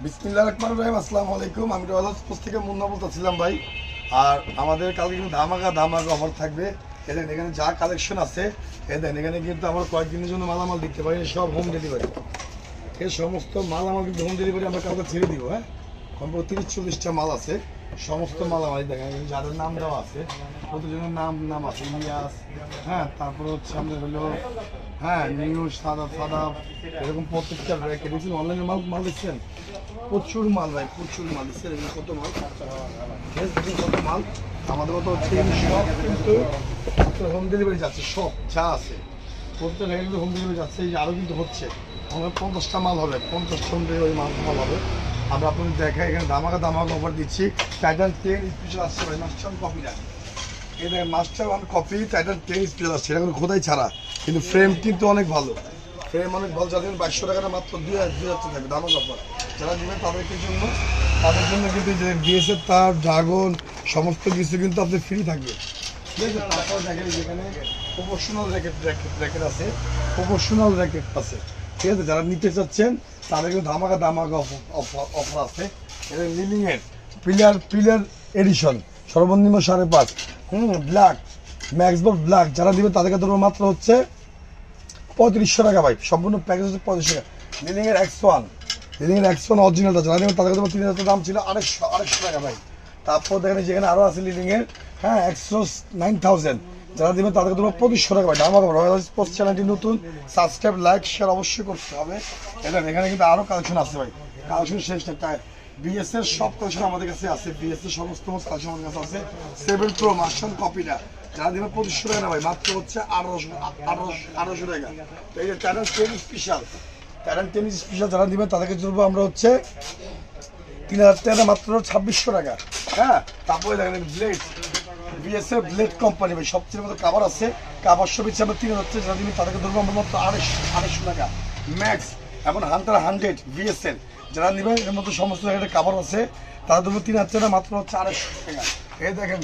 বিসমিল্লাহির রহমানির রহিম। আসসালামু আলাইকুম। আমি রয়্যাল পোস্ট থেকে মুন্না বলতেছিলাম ভাই। আর আমাদের কালকে কিন্তু ধামাকা ধামাকা অফার থাকবে। এখানে এখানে যা কালেকশন আছে এখানে কিন্তু আমরা কয়েকদিনের জন্য মালামাল দিতে পারি, সব হোম ডেলিভারি। এই সমস্ত মালামাল কিন্তু হোম ডেলিভারি আমরা কালকে ছেড়ে দিব। হ্যাঁ, কমপক্ষে 30-40টা মাল আছে। সমস্ত মালামাল দেখেন যাদের নাম দেওয়া আছে, প্রতিজনের নাম আছে ইলিয়াস। হ্যাঁ, তারপরে হচ্ছে আমাদের হলো নিউ সাদা সাদা এরকম প্রত্যেকটা র্যাকেট দিচ্ছেন। অনলাইনে মাল দিচ্ছেন, প্রচুর মাল ভাই, প্রচুর মাল দিচ্ছেন। এগুলো কত মাল, কত মাল আমাদের মতো হচ্ছে সব কিন্তু হোম ডেলিভারি যাচ্ছে। সব যা আছে প্রত্যেকটা র্যাকেট কিন্তু হোম ডেলিভারি যাচ্ছে। এই যে আরও কিন্তু হচ্ছে, আমাদের 50টা মাল হবে, 50 হোম ডেলিভারি মাল হবে। আমরা আপনাদের দেখাই এখানে ধামাকা অফার দিচ্ছি। টাইটান 10 স্পেশাল আসছে ভাই, মাস্টার কপিটা। এই দেখেন master one copy Titan 10 special আসছে। এটা কোনো খোদাই ছাড়া, কিন্তু ফ্রেম কিন্তু অনেক ভালো। ফ্রেম অনেক ভালো। যাদের 2200 টাকাটা মাত্র 2000 থাকবে ধামাকা অফার। যারা নেবেন তাদের জন্য কিন্তু যে বিএসএফ তার ড্রাগন সমস্ত কিছু কিন্তু আপনি ফ্রি থাকবে। ঠিক আছে, তারপর দেখেন যেখানে প্রফেশনাল র্যাকেট আছে, প্রফেশনাল র্যাকেট আছে। ঠিক আছে, যারা নিতে চাচ্ছেন তাদের কিন্তু ধামাকা অফার আছে। এটা লিলিংয়ের পিলার এডিশন, সর্বনিম্ন 5.5 ব্ল্যাক ম্যাক্সবক্স ব্ল্যাক। যারা দিবে তাদেরকে ধরবো মাত্র হচ্ছে 3500 টাকা ভাই। সম্পূর্ণ প্যাকেজ হচ্ছে 3500 টাকা। লিলিংয়ের X1 অরিজিনালটা যারা নেবেন তাদেরকে ধরবো 3000 দাম ছিল 250 টাকা ভাই। তারপর দেখেন যেখানে আরও আছে লিলিংয়ের Exos 9000 যারা দিবেন তাদেরকে ধরবো 2500 টাকা ভাই। ধামাকা রয়্যাল পোস্ট চ্যানেলটি নতুন, সাবস্ক্রাইব লাইক শেয়ার অবশ্যই করতে হবে। এখানে কিন্তু আরও কালেকশন আছে ভাই, কালেকশন শেষ নেই। বিএস এর সব কালেকশন আমাদের কাছে আছে, বিএস এর সমস্ত কালেকশন আমাদের কাছে আছে। 7 প্রো মাস্টার কপিটা যারা দিবেন 2500 টাকা ভাই, মাত্র হচ্ছে 1800 টাকা। তো এই যে টাইটান 10 স্পেশাল যারা দিবেন তাদেরকে ধরবো আমরা হচ্ছে 3000 টাকা, মাত্র 2600 টাকা। হ্যাঁ, তারপরে দেখেন ব্লেড, বিএসএফ ব্লেড কোম্পানি ভাই, সবচেয়ে মতো কাভার আছে। কাভার সব ইচ্ছে আমরা 3000 টাকা যারা দিবেন তাদেরকে ধরবো আমরা মাত্র 250 টাকা। ম্যাক্স এবং হান্টার 100 বিএসএল যারা নেবেন এর মধ্যে সমস্ত জায়গায় কাভার আছে, তারা ধরবো 3000 টাকা, মাত্র হচ্ছে 250 টাকা। এই দেখেন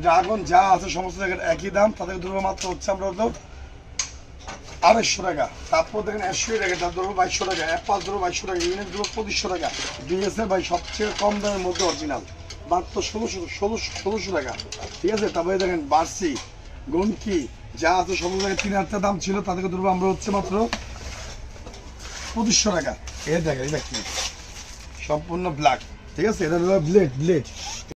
ড্রাগন যা আছে সমস্ত জায়গায় একই দাম, তাদেরকে ধরবো মাত্র হচ্ছে আমরা হলো 250 টাকা। তারপর দেখেন অ্যাশিয়া র্যাকেট তার ধরবো 2200 টাকা, অ্যাপাল ধরবো 2200 টাকা, ইউনিট ধরবো 2500 টাকা। বিএসএল ভাই সবচেয়ে কম দামের মধ্যে অরিজিনাল, মাত্র 1600 টাকা। ঠিক আছে, তারপরে দেখেন বার্সি গনকি যা আছে সমস্ত জায়গায় 3000 টাকা দাম ছিল, তাদেরকে ধরবো আমরা হচ্ছে মাত্র 2500 টাকা। দেখেন এটা কি সম্পূর্ণ ব্ল্যাক। ঠিক আছে, এটা হলো ব্লেড